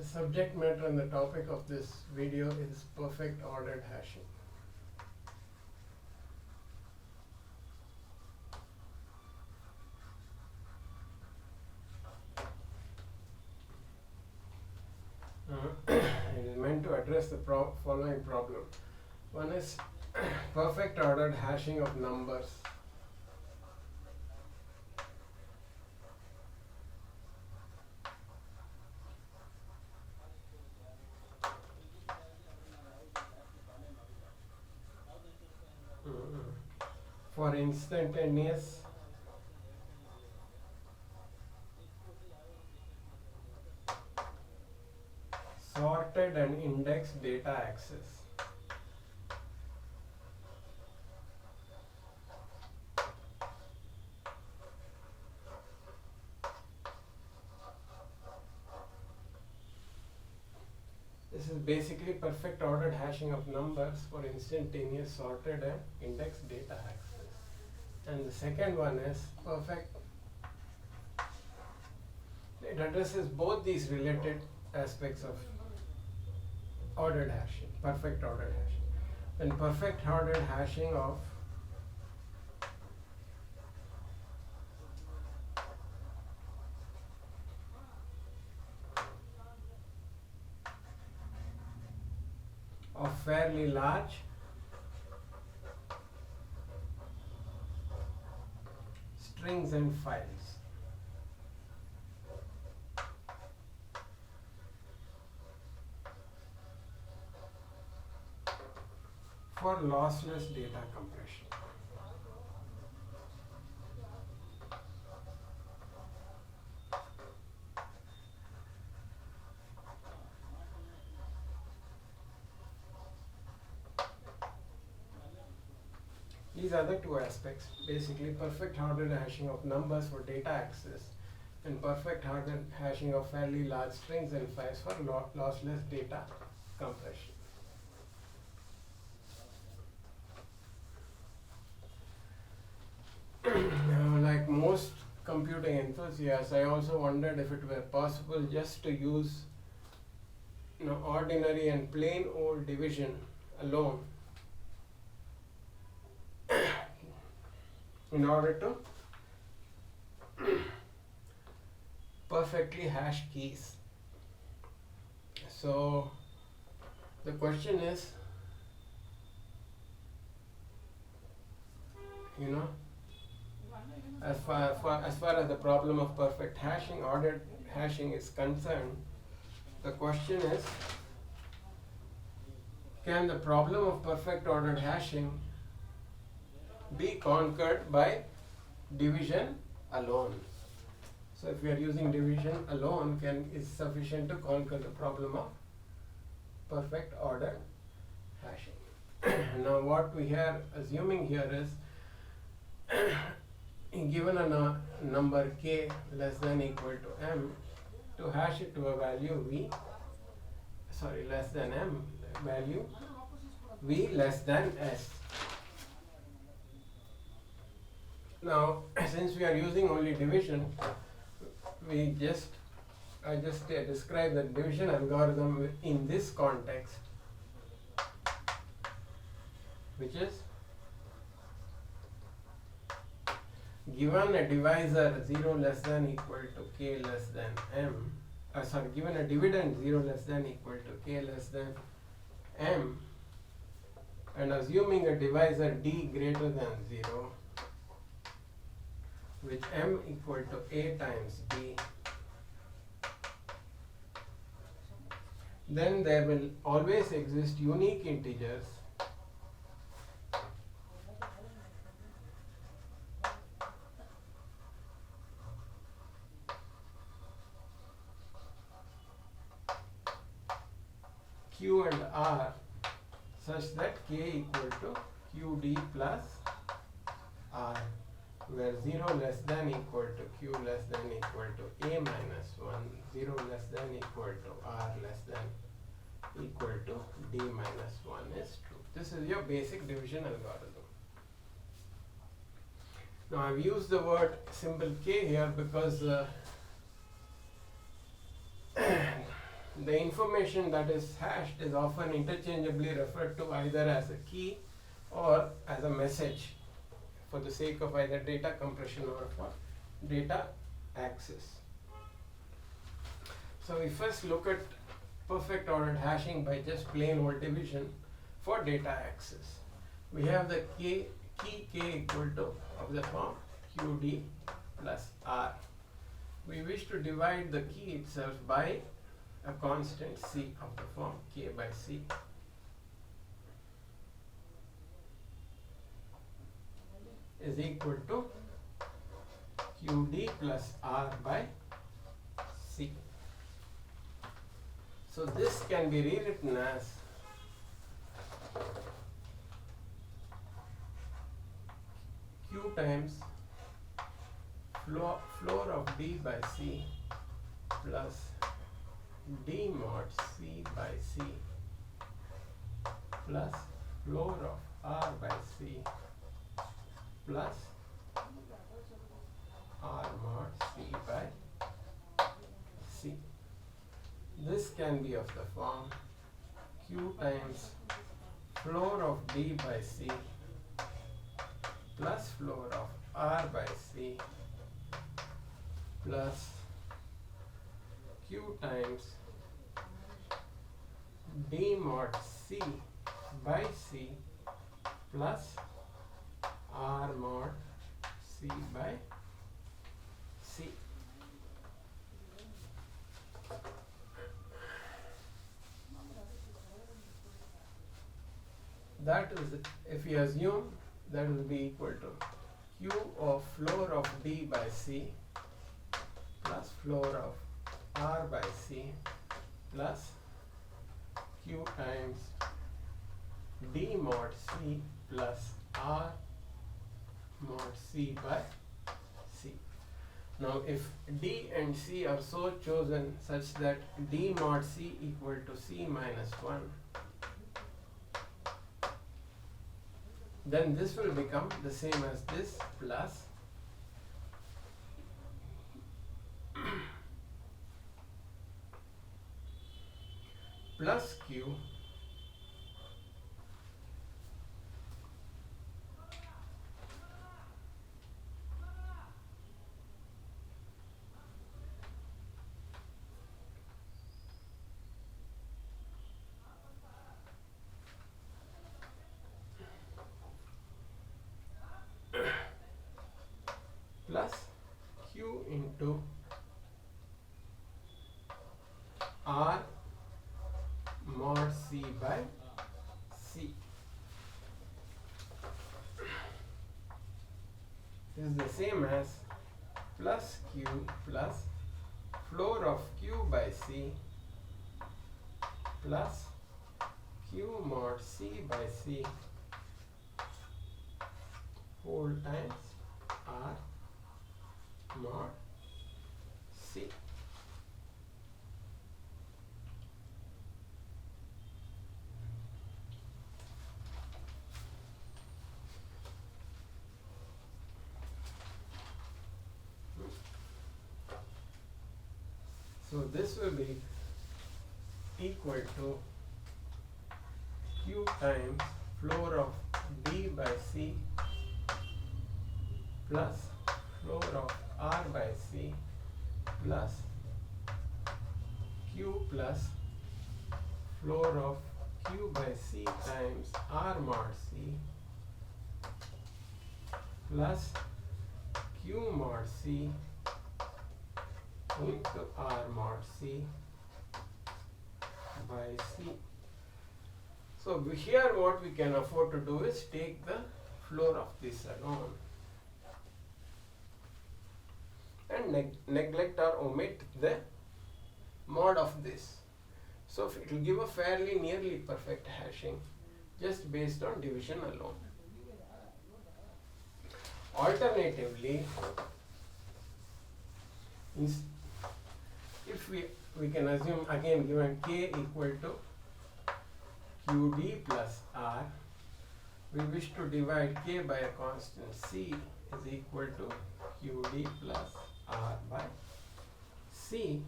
subject matter and the topic of this video is perfect ordered hashing. It is meant to address the following problem. One is perfect ordered hashing of numbers. For instantaneous sorted and indexed data access. This is basically perfect ordered hashing of numbers for instantaneous sorted and indexed data access. And the second one is perfect. It addresses both these related aspects of ordered hashing, perfect ordered hashing. And perfect ordered hashing of fairly large strings and files. For lossless data compression. These are the two aspects, basically perfect ordered hashing of numbers for data access and perfect ordered hashing of fairly large strings and files for lossless data compression. Like most computing enthusiasts, I also wondered if it were possible just to use ordinary and plain old division alone in order to perfectly hash keys. So the question is, as far as the problem of perfect hashing, ordered hashing is concerned, the question is, can the problem of perfect ordered hashing be conquered by division alone? So if we are using division alone, is sufficient to conquer the problem of perfect ordered hashing. Now what we are assuming here is, given a number k less than equal to m, to hash it to a value less than m, value v less than s. Now, since we are using only division, I just describe the division algorithm in this context, which is, given a divisor 0 less than equal to k less than m, given a dividend 0 less than equal to k less than m, and assuming a divisor d greater than 0, with m equal to a times b, then there will always exist unique integers q and r such that k equal to qd plus r, where 0 less than equal to q less than equal to a minus 1, 0 less than equal to r less than equal to d minus 1 is true. This is your basic division algorithm. Now I've used the word symbol k here because the information that is hashed is often interchangeably referred to either as a key or as a message for the sake of either data compression or for data access. So we first look at perfect ordered hashing by just plain old division for data access. We have the key k equal to of the form qd plus r. We wish to divide the key itself by a constant c of the form k by c. Is equal to qd plus r by c. So this can be rewritten as q times floor of d by c plus d mod c by c plus floor of r by c plus r mod c by c. This can be of the form q times floor of d by c plus floor of r by c plus q times d mod c by c plus r mod c by c. That is, if we assume that will be equal to q of floor of d by c plus floor of r by c plus q times d mod c plus r mod c by c. Now if d and c are so chosen such that d mod c equal to c minus 1, then this will become the same as this plus plus q plus q into r mod c by c. This is the same as plus q plus floor of q by c plus q mod c by c whole times r mod c. So this will be equal to q times floor of d by c plus floor of r by c plus q plus floor of q by c times r mod c plus q mod c into r mod c by c. So here what we can afford to do is take the floor of this alone and neglect or omit the mod of this. So it will give a fairly nearly perfect hashing just based on division alone. Alternatively, if we can assume again given k equal to qd plus r, we wish to divide k by a constant c is equal to qd plus r by c.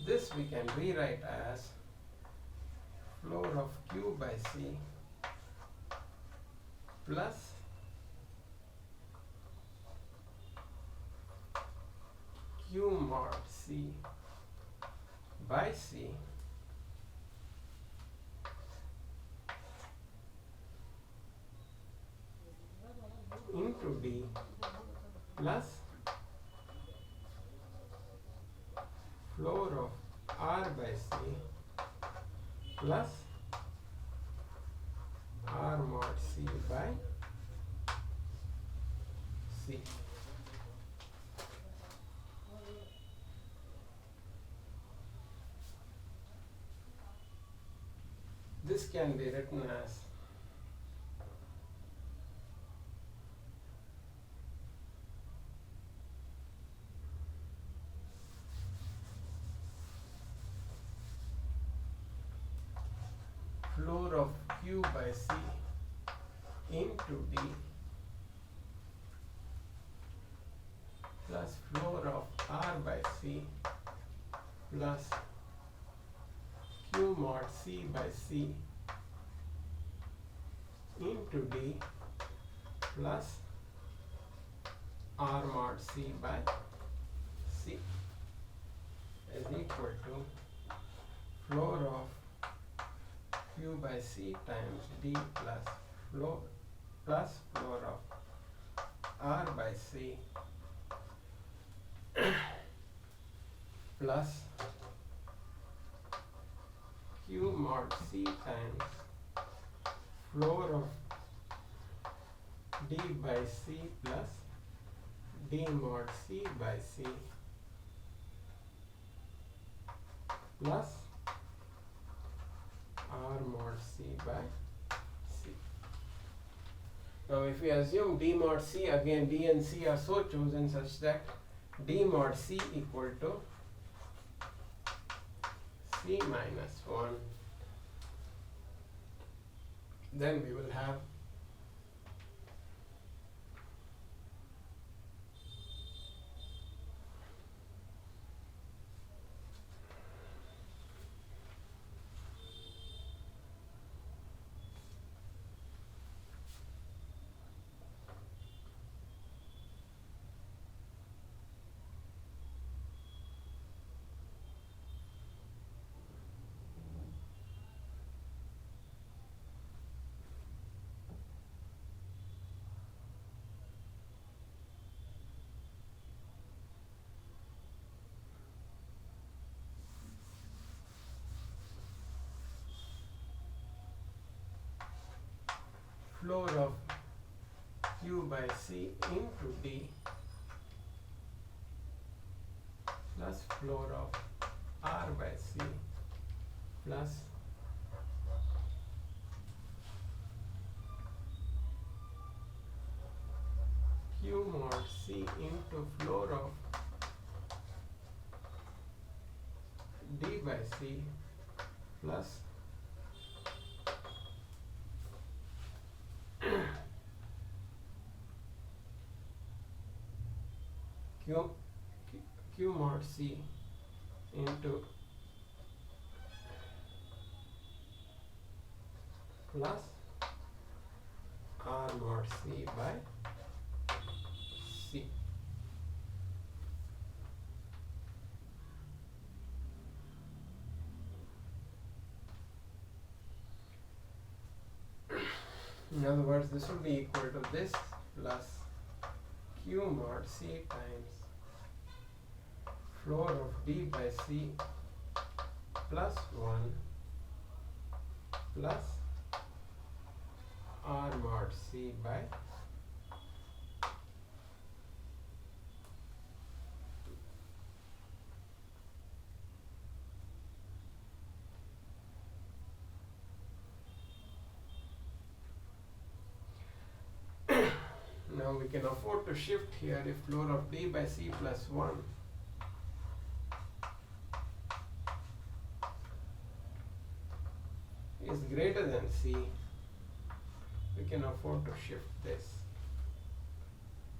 This we can rewrite as floor of Q by C plus Q mod C by C into D plus floor of R by C plus R mod C by C. This can be written as floor of Q by C into D plus floor of R by C plus Q mod C by C into D plus R mod C by C is equal to floor of Q by C times D floor plus floor of R by C plus Q mod C times floor of D by C plus D mod C by C plus R mod C by C. Now if we assume D mod C, again D and C are so chosen such that D mod C equal to C minus 1, then we will have floor of Q by C into D plus floor of R by C plus Q mod C into floor of D by C plus Q mod C into plus R mod C by C. In other words, this will be equal to this plus Q mod C times floor of D by C plus 1 plus R mod C by 2. Now we can afford to shift here if floor of D by C plus 1 is greater than C, we can afford to shift this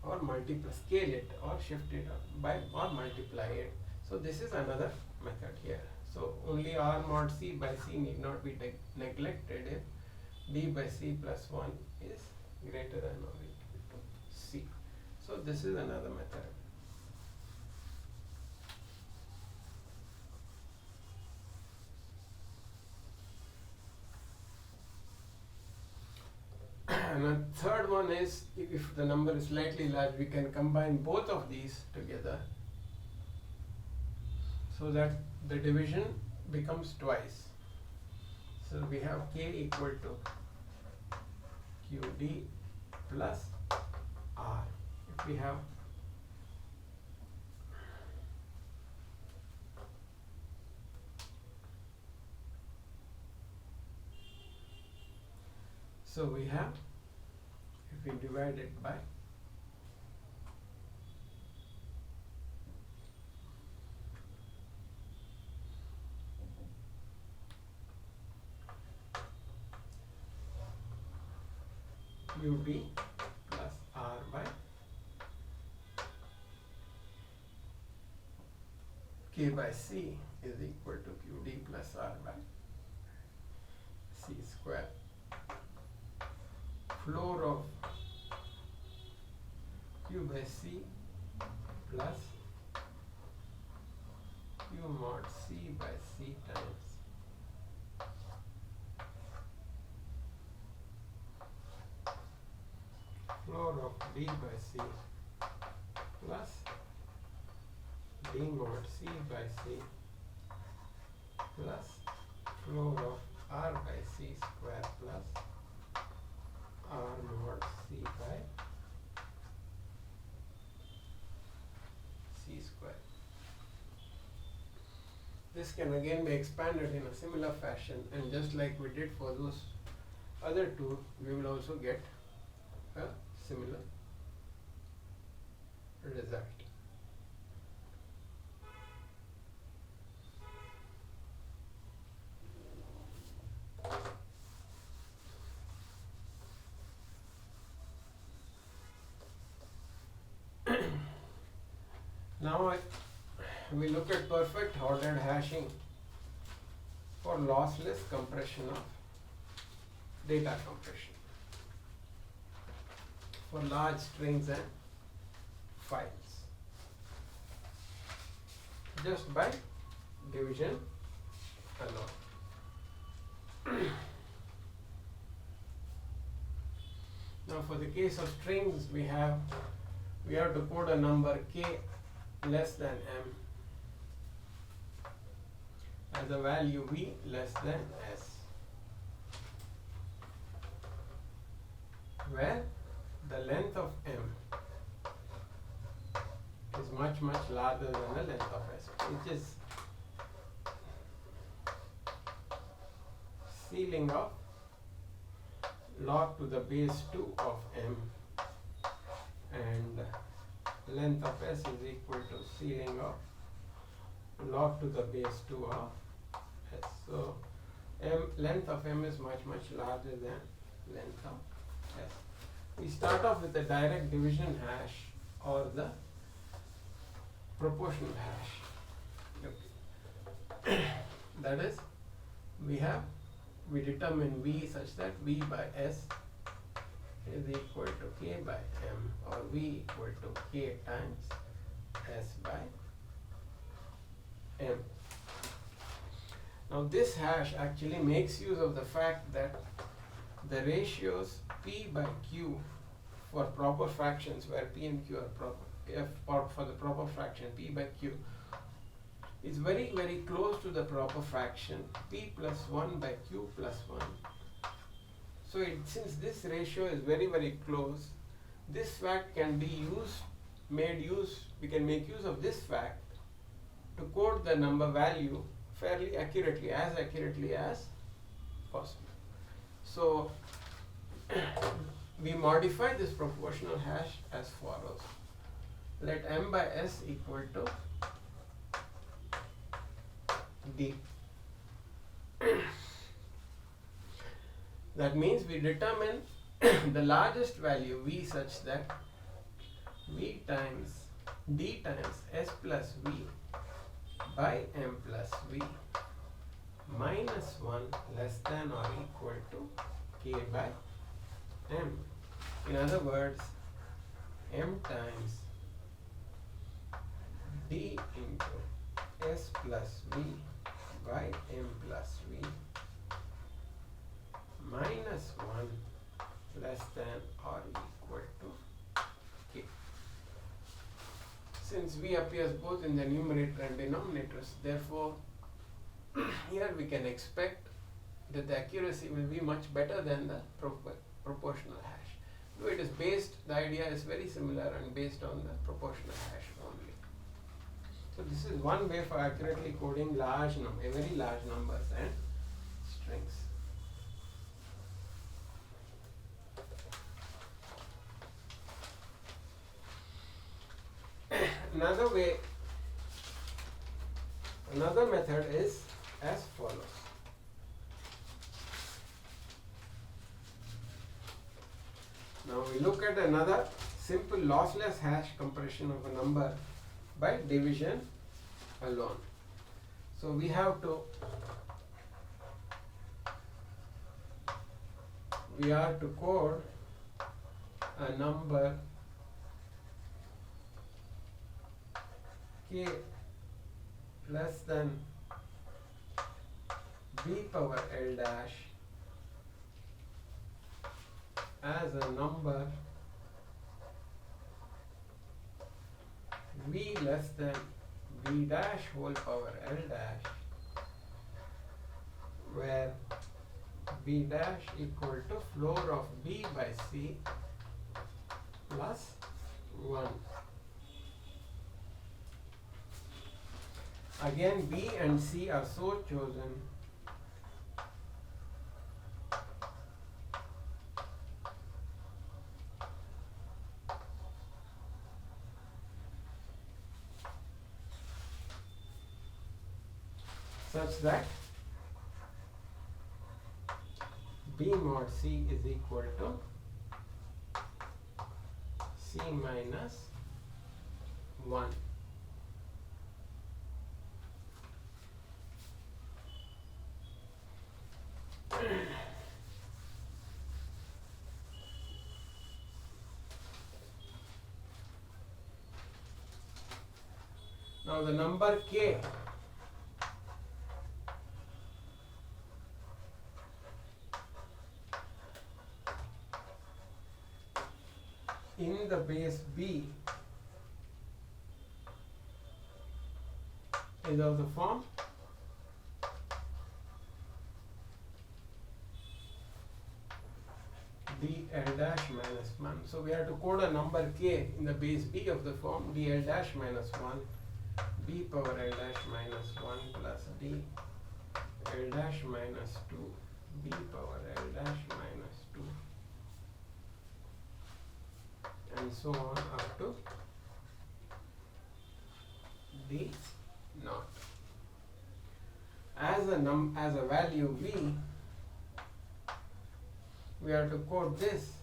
or multiply, scale it or shift it by or multiply it. So this is another method here. So only R mod C by C need not be neglected if D by C plus 1 is greater than or equal to C. So this is another method. And the third one is, if the number is slightly large, we can combine both of these together so that the division becomes twice. So we have K equal to QD plus R. If we have if we divide it by QD plus R by K by C is equal to QD plus R by C square. Floor of Q by C plus Q mod C by C times floor of D by C plus D mod C by C plus floor of R by C square plus R mod C by C square. This can again be expanded in a similar fashion, and just like we did for those other two, we will also get a similar result. Now we look at perfect ordered hashing for lossless compression of data compression for large strings and files, just by division alone. Now for the case of strings, we have to code a number k less than m as a value v less than s, where the length of m is much larger than the length of s, which is ceiling of log to the base 2 of m, and length of s is equal to ceiling of log to the base 2 of s. So length of m is much larger than length of s. We start off with the direct division hash or the proportional hash. Okay. That is, we determine v such that v by s is equal to k by m, or v equal to k times s by m. Now this hash actually makes use of the fact that the ratios p by q for proper fractions, where p and q are proper, for the proper fraction p by q is very close to the proper fraction p plus 1 by q plus 1. So since this ratio is very close, this fact can be we can make use of this fact to code the number value fairly accurately, as accurately as possible. So we modify this proportional hash as follows. Let m by s equal to d. That means we determine the largest value v such that v times d times s plus v by m plus v minus 1 less than or equal to k by m. In other words, m times d into s plus v by m plus v minus 1 less than or equal to k. Since v appears both in the numerator and denominators, therefore here we can expect that the accuracy will be much better than the proportional hash. Though it is based, the idea is very similar and based on the proportional hash only. So this is one way for accurately coding very large numbers and strings. Another method is as follows. Now we look at another simple lossless hash compression of a number by division alone. So we are to code a number k less than b power l dash as a number v less than b dash whole power l dash, where b dash equal to floor of b by c plus 1. Again, b and c are so chosen such that b mod c is equal to c minus 1. Now the number k in the base b is of the form dl dash minus 1. So we have to code a number k in the base b of the form dl dash minus 1 b power l dash minus 1 plus d l dash minus 2 b power l dash minus 2 and so on up to d naught. As a value v, we have to code this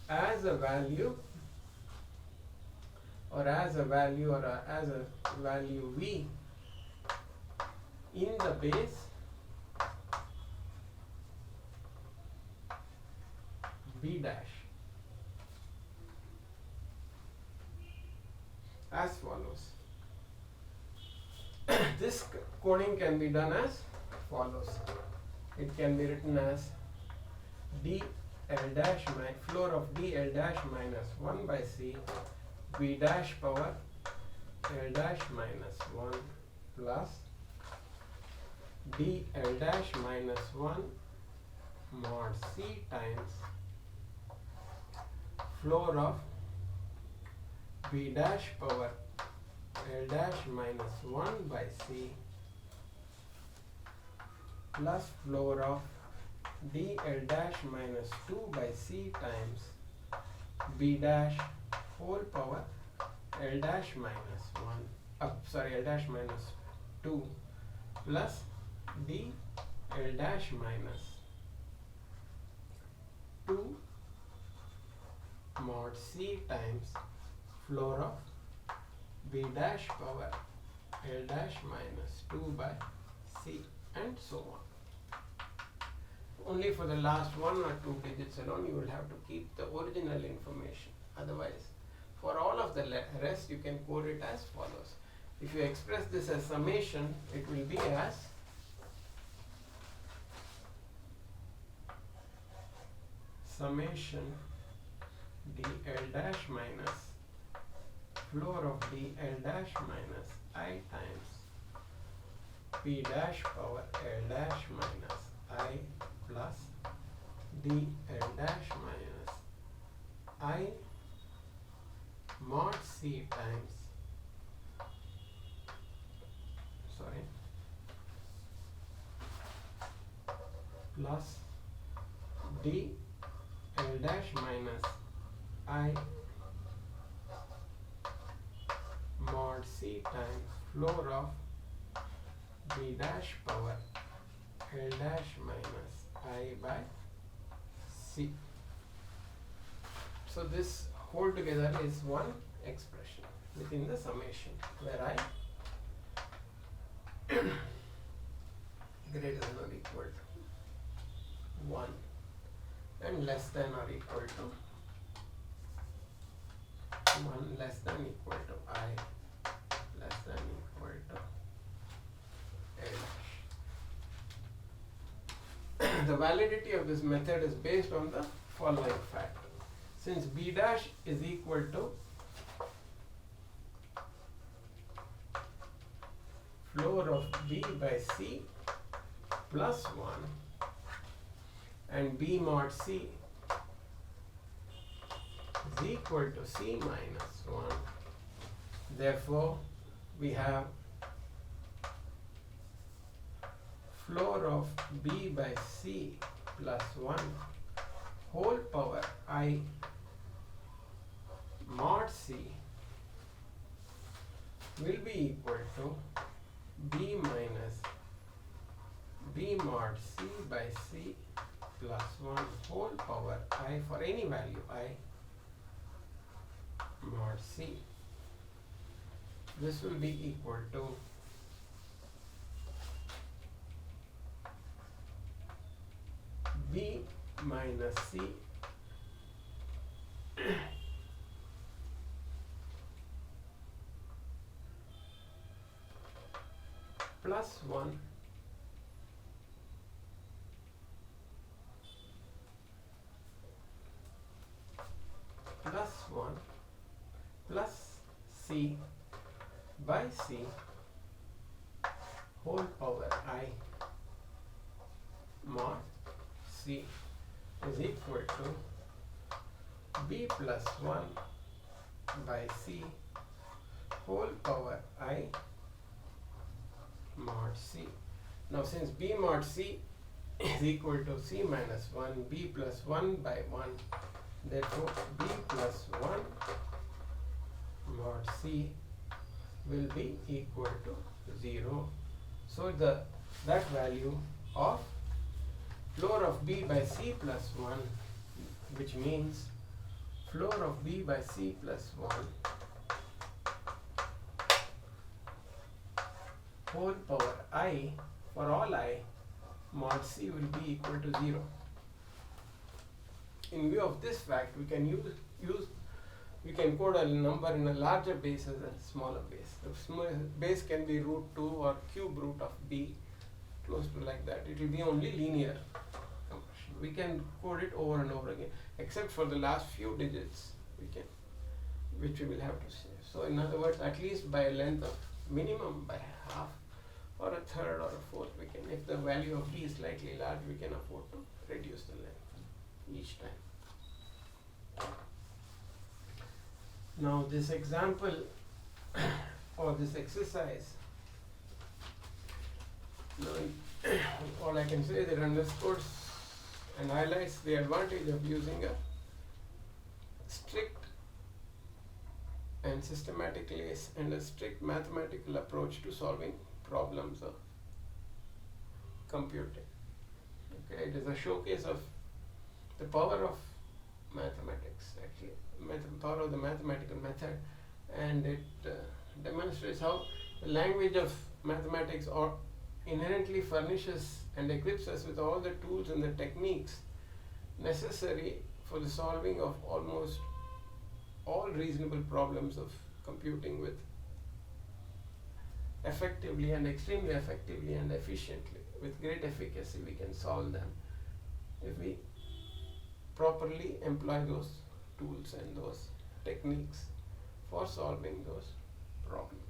as a value as a value v in the base b dash as follows. This coding can be done as follows. It can be written as d l dash floor of d l dash minus 1 by c b dash power l dash minus 1 plus d l dash minus 1 mod c times floor of b dash power l dash minus 1 by c plus floor of d l dash minus 2 by c times b dash whole power l dash minus 1 l dash minus 2 plus d l dash minus 2 mod c times floor of b dash power L dash minus 2 by C, and so on. Only for the last 1 or 2 digits alone you will have to keep the original information. Otherwise, for all of the rest you can code it as follows. If you express this as summation, it will be as summation dl dash minus floor of dl dash minus I times p dash power l dash minus I plus dl dash minus I mod c times plus d l dash minus I mod c times floor of d dash power l dash minus I by c. So this whole together is one expression within the summation where I greater than or equal to 1 and less than or equal to 1 less than equal to I less than equal to L. The validity of this method is based on the following fact. Since B dash is equal to floor of B by C plus 1 and B mod C is equal to C minus 1. Therefore, we have floor of B by C plus 1 whole power I mod C will be equal to B minus B mod C by C plus 1 whole power I for any value I mod C. This will be equal to B minus C plus 1 plus 1 plus C by C whole power I mod C is equal to B plus 1 by C whole power I mod C. Now since B mod C is equal to C minus 1, B plus 1 by 1, therefore B plus 1 mod C will be equal to 0. So that value of floor of B by C plus 1, which means floor of B by C plus 1 whole power I for all I mod C will be equal to 0. In view of this fact, we can we can code a number in a larger base as a smaller base. The small base can be root 2 or cube root of B, close to like that. It will be only linear conversion. We can code it over and over again, except for the last few digits which we will have to save. So in other words, at least by a length of minimum by half or a third or a fourth, we can, if the value of B is slightly large, we can afford to reduce the length each time. Now this example or this exercise, all I can say is it underscores and highlights the advantage of using a strict and systematically and a strict mathematical approach to solving problems of computing. Okay, it is a showcase of the power of mathematics, actually, power of the mathematical method, and it demonstrates how The language of mathematics or inherently furnishes and equips us with all the tools and the techniques necessary for the solving of almost all reasonable problems of computing with effectively and extremely effectively and efficiently. With great efficacy we can solve them if we properly employ those tools and those techniques for solving those problems.